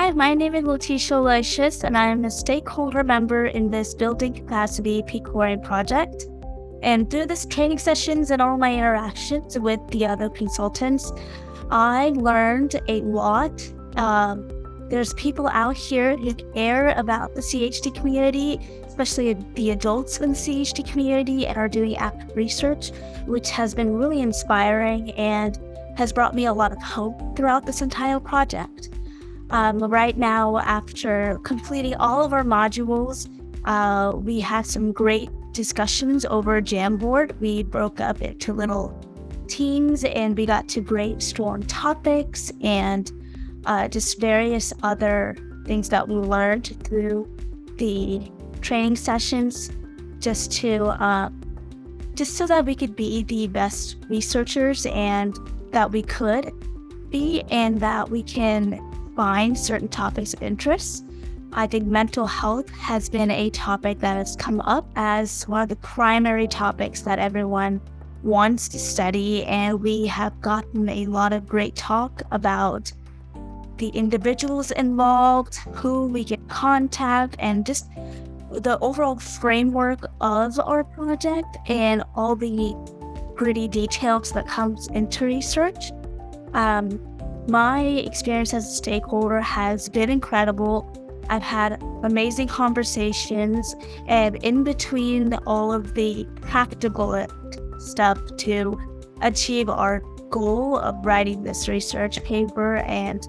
Hi, my name is Letitia Aloysius, and I am a stakeholder member in this Building Capacity PCORI project. And through these training sessions and all my interactions with the other consultants, I learned a lot. There's people out here who care about the CHD community, especially the adults in the CHD community, and are doing active research, which has been really inspiring and has brought me a lot of hope throughout this entire project. Right now, after completing all of our modules, we had some great discussions over Jamboard. We broke up into little teams and we got to brainstorm topics and just various other things that we learned through the training sessions, just so that we could be the best researchers and that we could be, and that we can find certain topics of interest. I think mental health has been a topic that has come up as one of the primary topics that everyone wants to study, and we have gotten a lot of great talk about the individuals involved, who we can contact, and just the overall framework of our project and all the gritty details that comes into research. My experience as a stakeholder has been incredible. I've had amazing conversations, and in between all of the practical stuff to achieve our goal of writing this research paper and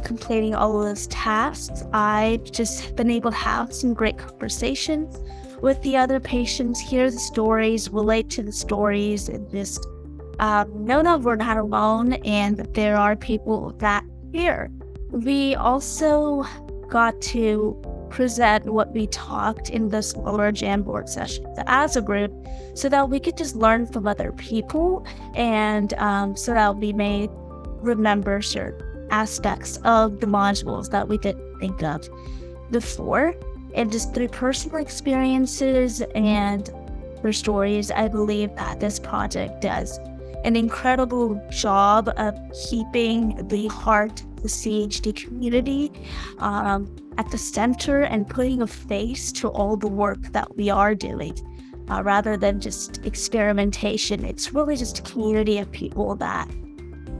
completing all of those tasks, I've just been able to have some great conversations with the other patients, hear the stories, relate to the stories, and just know that we're not alone and that there are people that care. We also got to present what we talked in the smaller Jamboard sessions as a group, so that we could just learn from other people, and so that we may remember certain aspects of the modules that we didn't think of before. And just through personal experiences and their stories, I believe that this project does an incredible job of keeping the heart of the CHD community at the center and putting a face to all the work that we are doing. Rather than just experimentation, it's really just a community of people that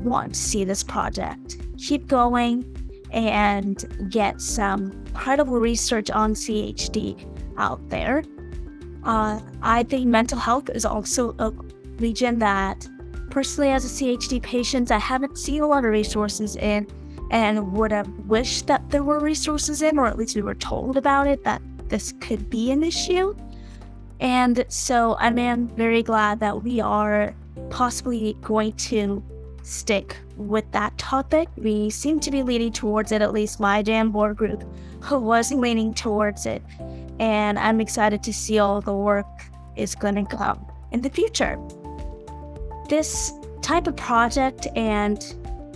want to see this project keep going and get some incredible research on CHD out there. I think mental health is also a region that, personally as a CHD patient, I haven't seen a lot of resources in, and would have wished that there were resources in, or at least we were told about it, that this could be an issue. And so I am very glad that we are possibly going to stick with that topic. We seem to be leaning towards it, at least my Jamboard group was leaning towards it. And I'm excited to see all the work is going to come in the future. This type of project and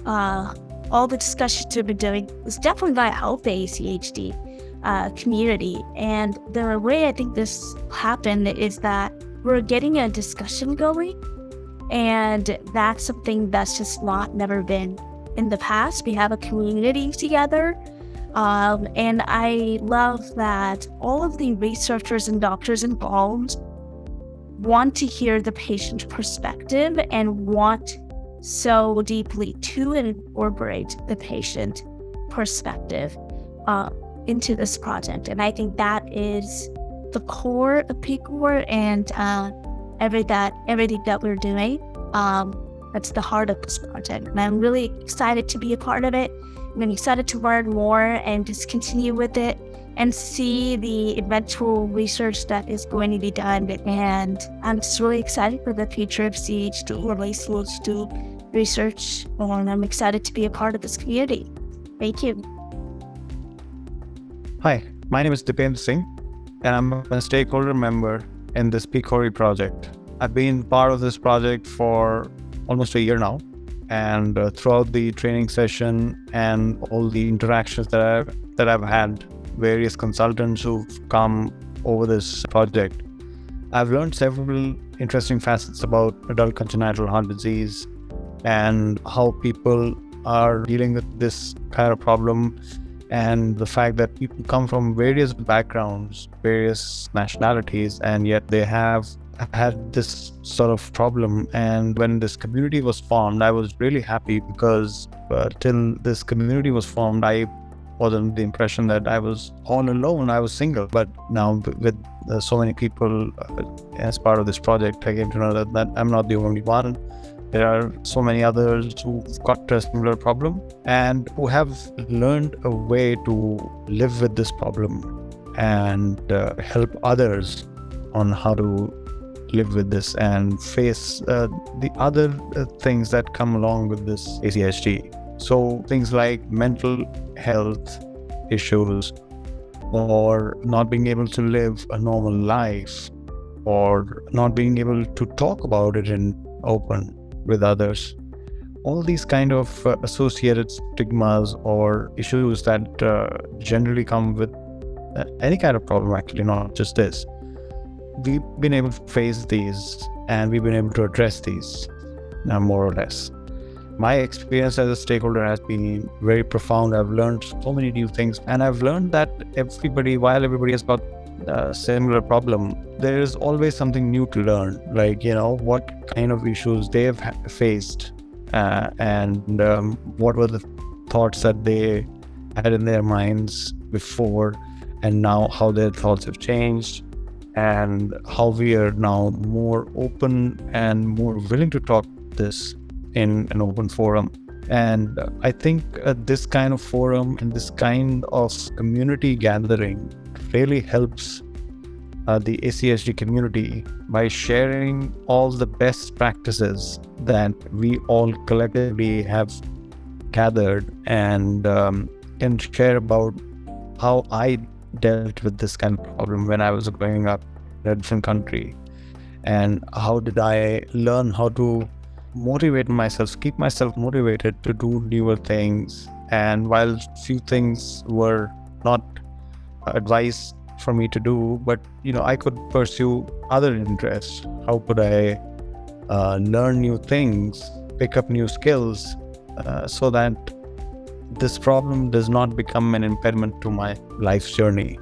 all the discussions we've been doing was definitely going to help the ACHD community. And the way I think this happened is that we're getting a discussion going, and that's something that's just never been in the past. We have a community together, and I love that all of the researchers and doctors involved want to hear the patient perspective and want so deeply to incorporate the patient perspective into this project. And I think that is the core of PCOR and everything that we're doing. That's the heart of this project. And I'm really excited to be a part of it. I'm excited to learn more and just continue with it and see the eventual research that is going to be done. And I'm just really excited for the future of CHD, or CHD research, and I'm excited to be a part of this community. Thank you. Hi, my name is Dipendra Singh, and I'm a stakeholder member in this PCORI project. I've been part of this project for almost a year now, and throughout the training session and all the interactions that I've had, various consultants who've come over this project, I've learned several interesting facets about adult congenital heart disease and how people are dealing with this kind of problem and the fact that people come from various backgrounds, various nationalities, and yet they have had this sort of problem. And when this community was formed, I was really happy because till this community was formed, I was under the impression that I was all alone, I was single. But now with so many people as part of this project, I came to know that I'm not the only one. There are so many others who've got a similar problem and who have learned a way to live with this problem and help others on how to live with this and face the other things that come along with this ACHD. So things like mental health issues, or not being able to live a normal life, or not being able to talk about it in open with others. All these kind of associated stigmas or issues that generally come with any kind of problem, actually, not just this. We've been able to face these and we've been able to address these more or less. My experience as a stakeholder has been very profound. I've learned so many new things, and I've learned that while everybody has got a similar problem, there is always something new to learn, like, what kind of issues they have faced and what were the thoughts that they had in their minds before, and now how their thoughts have changed, and how we are now more open and more willing to talk this in an open forum. And I think this kind of forum and this kind of community gathering really helps the ACHD community by sharing all the best practices that we all collectively have gathered, and can share about how I dealt with this kind of problem when I was growing up in a different country, and how did I learn how to motivate myself, keep myself motivated to do newer things. And while few things were not advised for me to do, but I could pursue other interests. How could I learn new things, pick up new skills, so that this problem does not become an impediment to my life's journey.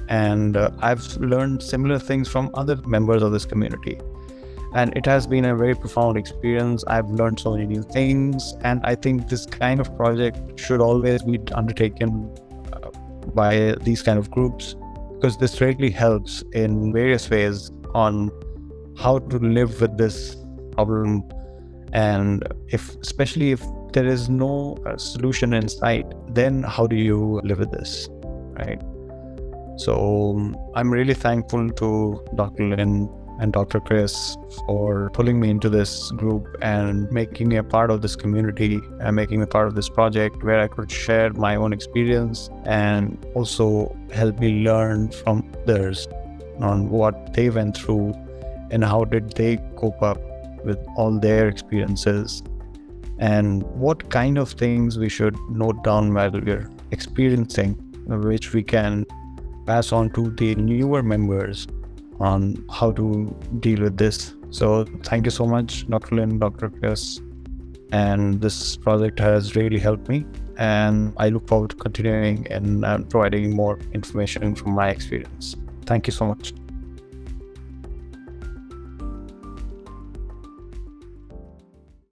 And I've learned similar things from other members of this community, and it has been a very profound experience. I've learned so many new things, and I think this kind of project should always be undertaken by these kind of groups, because this really helps in various ways on how to live with this problem. And especially if there is no solution in sight, then how do you live with this, right? So I'm really thankful to Dr. Lin and Dr. Chris for pulling me into this group and making me a part of this community and making me a part of this project where I could share my own experience and also help me learn from others on what they went through and how did they cope up with all their experiences, and what kind of things we should note down while we're experiencing, which we can pass on to the newer members on how to deal with this. So thank you so much, Dr. Lin, Dr. Chris, and this project has really helped me, and I look forward to continuing and providing more information from my experience. Thank you so much.